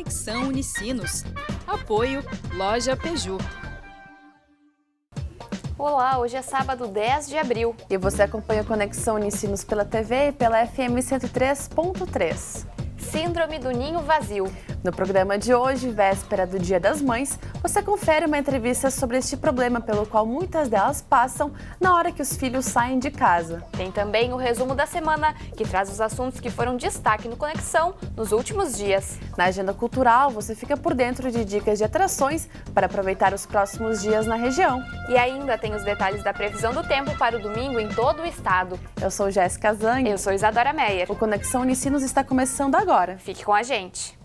Conexão Unicinos. Apoio Loja Peugeot. Olá, hoje é sábado 10 de abril. E você acompanha a Conexão Unicinos pela TV e pela FM 103.3. Síndrome do ninho vazio. No programa de hoje, véspera do Dia das Mães, você confere uma entrevista sobre este problema pelo qual muitas delas passam na hora que os filhos saem de casa. Tem também o resumo da semana, que traz os assuntos que foram destaque no Conexão nos últimos dias. Na agenda cultural, você fica por dentro de dicas de atrações para aproveitar os próximos dias na região. E ainda tem os detalhes da previsão do tempo para o domingo em todo o estado. Eu sou Jéssica Zang. Eu sou Isadora Meyer. O Conexão Unicinos está começando agora. Fique com a gente.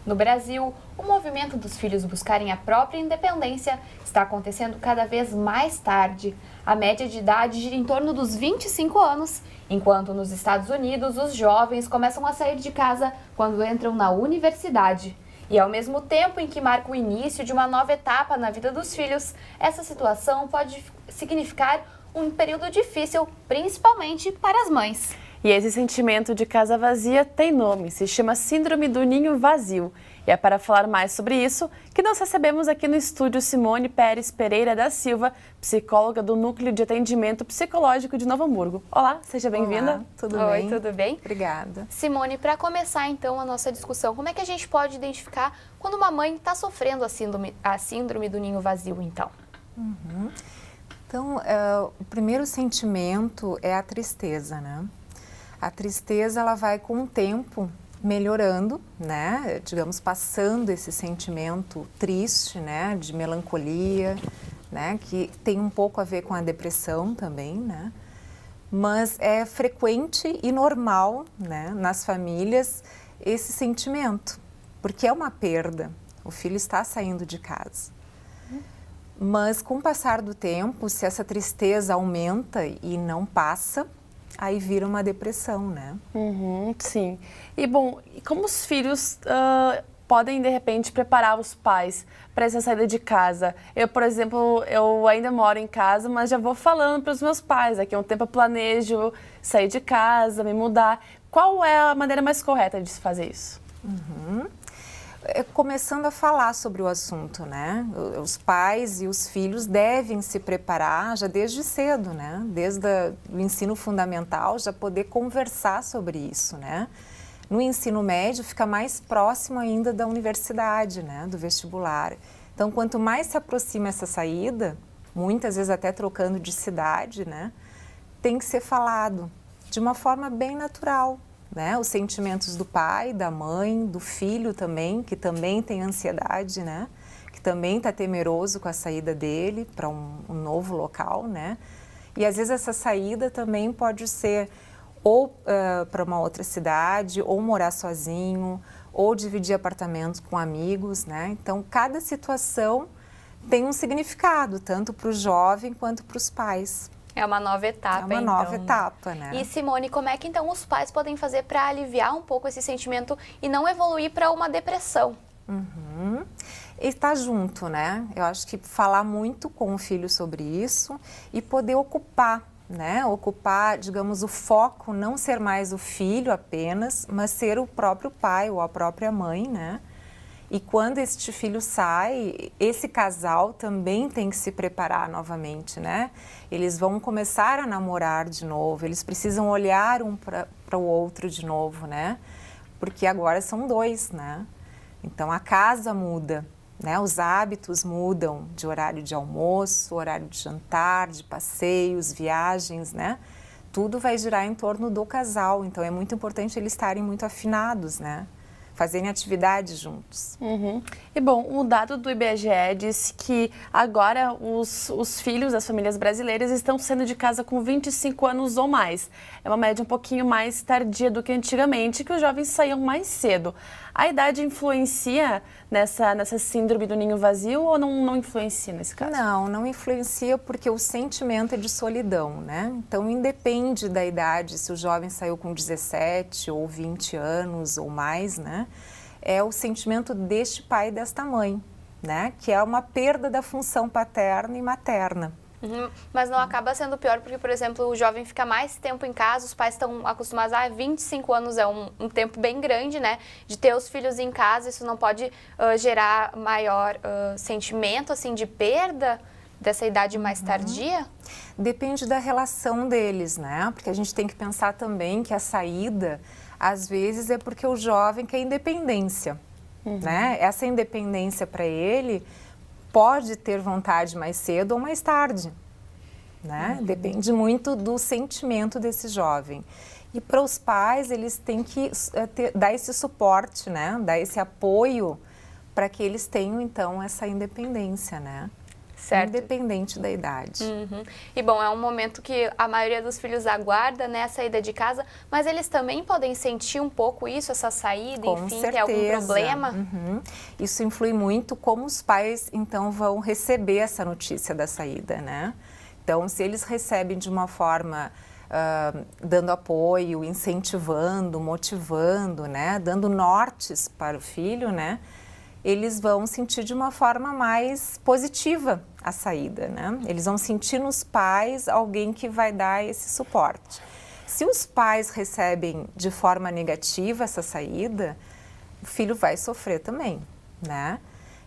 No Brasil, o movimento dos filhos buscarem a própria independência está acontecendo cada vez mais tarde. A média de idade gira em torno dos 25 anos, enquanto nos Estados Unidos os jovens começam a sair de casa quando entram na universidade. E ao mesmo tempo em que marca o início de uma nova etapa na vida dos filhos, essa situação pode significar um período difícil, principalmente para as mães. E esse sentimento de casa vazia tem nome, se chama Síndrome do Ninho Vazio. E é para falar mais sobre isso que nós recebemos aqui no estúdio Simone Pérez Pereira da Silva, psicóloga do Núcleo de Atendimento Psicológico de Novo Hamburgo. Olá, seja bem-vinda. Olá, tudo Oi, bem? tudo bem? Obrigada. Simone, para começar então a nossa discussão, como é que a gente pode identificar quando uma mãe está sofrendo a síndrome do ninho vazio, então? Então, o primeiro sentimento é a tristeza, né? A tristeza, ela vai com o tempo melhorando, né? Digamos, passando esse sentimento triste, né? De melancolia, né? Que tem um pouco a ver com a depressão também, né? Mas é frequente e normal, né? Nas famílias, esse sentimento, porque é uma perda. O filho está saindo de casa. Mas com o passar do tempo, se essa tristeza aumenta e não passa, aí vira uma depressão, né? Sim. E bom, e como os filhos podem de repente preparar os pais para essa saída de casa? Eu, por exemplo, eu ainda moro em casa, mas já vou falando para os meus pais. Daqui a um tempo eu planejo sair de casa, me mudar. Qual é a maneira mais correta de se fazer isso? Começando a falar sobre o assunto, né? Os pais e os filhos devem se preparar já desde cedo, né? Desde o ensino fundamental, já poder conversar sobre isso, né? No ensino médio fica mais próximo ainda da universidade, né? Do vestibular. Então, quanto mais se aproxima essa saída, muitas vezes até trocando de cidade, né? Tem que ser falado de uma forma bem natural. Né? Os sentimentos do pai, da mãe, do filho também, que também tem ansiedade, né? Que também está temeroso com a saída dele para um novo local, né? E às vezes essa saída também pode ser ou para uma outra cidade, ou morar sozinho, ou dividir apartamento com amigos, né? Então, cada situação tem um significado, tanto para o jovem quanto para os pais. É uma nova etapa, É uma nova etapa, né? E Simone, como é que então os pais podem fazer para aliviar um pouco esse sentimento e não evoluir para uma depressão? E estar junto, né? Eu acho que falar muito com o filho sobre isso e poder ocupar, né? Ocupar, digamos, o foco, não ser mais o filho apenas, mas ser o próprio pai ou a própria mãe, né? E quando este filho sai, esse casal também tem que se preparar novamente, né? Eles vão começar a namorar de novo, eles precisam olhar um para o outro de novo, né? Porque agora são dois, né? Então a casa muda, né? Os hábitos mudam de horário de almoço, horário de jantar, de passeios, viagens, né? Tudo vai girar em torno do casal, então é muito importante eles estarem muito afinados, né? Fazerem atividades juntos. E bom, o dado do IBGE diz que agora os filhos das famílias brasileiras estão saindo de casa com 25 anos ou mais. É uma média um pouquinho mais tardia do que antigamente, que os jovens saíam mais cedo. A idade influencia nessa síndrome do ninho vazio ou não influencia nesse caso? Não influencia porque o sentimento é de solidão, né? Então, independe da idade, se o jovem saiu com 17 ou 20 anos ou mais, né? É o sentimento deste pai e desta mãe, né? Que é uma perda da função paterna e materna. Mas não acaba sendo pior porque, por exemplo, o jovem fica mais tempo em casa, os pais estão acostumados a 25 anos, é um tempo bem grande, né? De ter os filhos em casa, isso não pode gerar maior sentimento, assim, de perda dessa idade mais tardia? Depende da relação deles, né? Porque a gente tem que pensar também que a saída, às vezes, é porque o jovem quer independência, né? Essa independência para ele pode ter vontade mais cedo ou mais tarde, né? Depende muito do sentimento desse jovem. E para os pais, eles têm que dar esse suporte, né? Dar esse apoio para que eles tenham, então, essa independência, né? Certo. Independente da idade. E bom, é um momento que a maioria dos filhos aguarda, né, a saída de casa, mas eles também podem sentir um pouco isso, essa saída, Com enfim, certeza. tem algum problema? Isso influi muito como os pais, então, vão receber essa notícia da saída, né? Então, se eles recebem de uma forma dando apoio, incentivando, motivando, né, dando nortes para o filho, né, eles vão sentir de uma forma mais positiva a saída, né? Eles vão sentir nos pais alguém que vai dar esse suporte. Se os pais recebem de forma negativa essa saída, o filho vai sofrer também, né?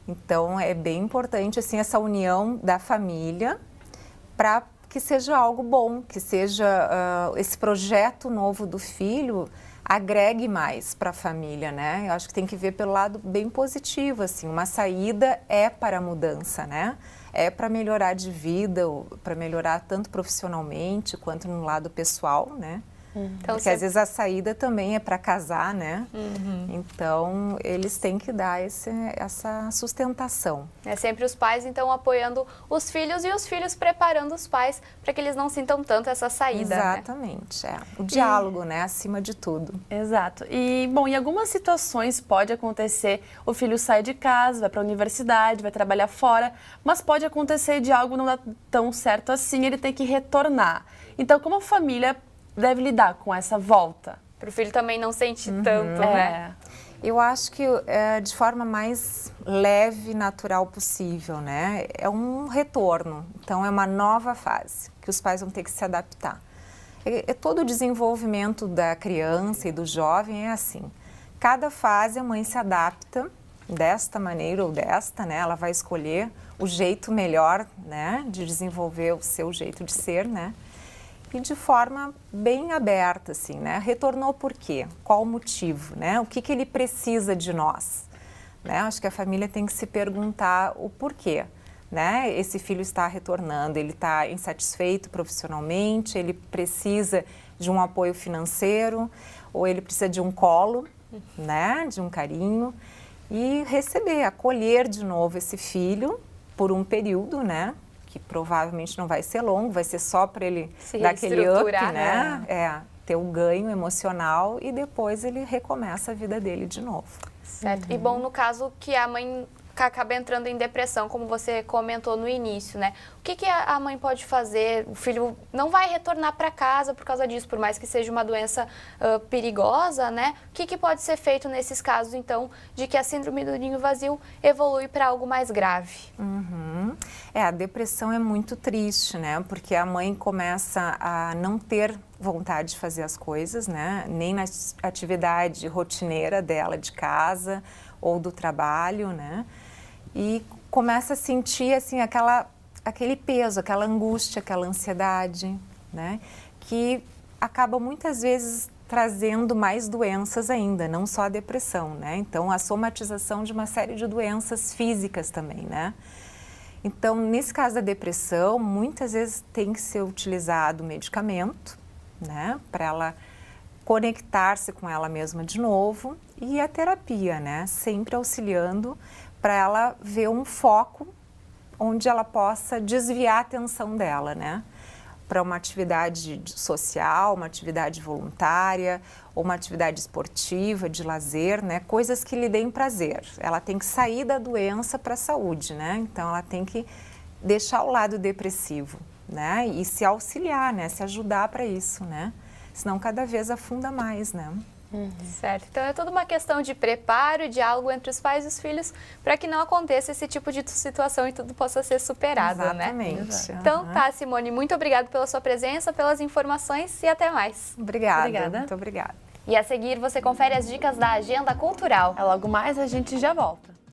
Então, é bem importante, assim, essa união da família para que seja algo bom, que seja esse projeto novo do filho agregue mais para a família, né? Eu acho que tem que ver pelo lado bem positivo, assim, uma saída é para a mudança, né? É para melhorar de vida, para melhorar tanto profissionalmente quanto no lado pessoal, né? Então, porque às vezes a saída também é para casar, né? Então, eles têm que dar essa sustentação. É sempre os pais, então, apoiando os filhos e os filhos preparando os pais para que eles não sintam tanto essa saída. Exatamente, né? O diálogo, né? Acima de tudo. Exato. E, bom, em algumas situações pode acontecer, o filho sai de casa, vai para a universidade, vai trabalhar fora, mas pode acontecer de algo não dar tão certo assim, ele tem que retornar. Então, como a família deve lidar com essa volta? Para o filho também não sentir tanto, né? Eu acho que de forma mais leve e natural possível, né? É um retorno, então é uma nova fase que os pais vão ter que se adaptar. Todo o desenvolvimento da criança e do jovem é assim. Cada fase a mãe se adapta desta maneira ou desta, né? Ela vai escolher o jeito melhor, né? De desenvolver o seu jeito de ser, né? E de forma bem aberta, assim, né? Retornou por quê? Qual o motivo, né? O que ele precisa de nós? Né? Acho que a família tem que se perguntar o porquê, né? Esse filho está retornando, ele está insatisfeito profissionalmente, ele precisa de um apoio financeiro, ou ele precisa de um colo, né? De um carinho, e receber, acolher de novo esse filho por um período, né? Que provavelmente não vai ser longo, vai ser só para ele dar aquele up, né? Ter um ganho emocional e depois ele recomeça a vida dele de novo. Certo. E bom, no caso que a mãe acaba entrando em depressão, como você comentou no início, né? O que a mãe pode fazer? O filho não vai retornar para casa por causa disso, por mais que seja uma doença perigosa, né? O que pode ser feito nesses casos, então, de que a síndrome do ninho vazio evolui para algo mais grave? A depressão é muito triste, né? Porque a mãe começa a não ter vontade de fazer as coisas, né? Nem na atividade rotineira dela de casa ou do trabalho, né? E começa a sentir, assim, aquele peso, aquela angústia, aquela ansiedade, né? Que acaba muitas vezes trazendo mais doenças ainda, não só a depressão, né? Então, a somatização de uma série de doenças físicas também, né? Então, nesse caso da depressão, muitas vezes tem que ser utilizado medicamento, né? Para ela conectar-se com ela mesma de novo, e a terapia, né? Sempre auxiliando para ela ver um foco onde ela possa desviar a atenção dela, né? Para uma atividade social, uma atividade voluntária, ou uma atividade esportiva, de lazer, né? Coisas que lhe deem prazer. Ela tem que sair da doença para a saúde, né? Então, ela tem que deixar o lado depressivo, né? E se auxiliar, né? Se ajudar para isso, né? Senão, cada vez afunda mais, né? Certo. Então é toda uma questão de preparo e diálogo entre os pais e os filhos para que não aconteça esse tipo de situação e tudo possa ser superado, Exatamente. né? Então tá, Simone, muito obrigada pela sua presença, pelas informações e até mais. Obrigada. Muito obrigada. E a seguir você confere as dicas da Agenda Cultural. Logo mais a gente já volta.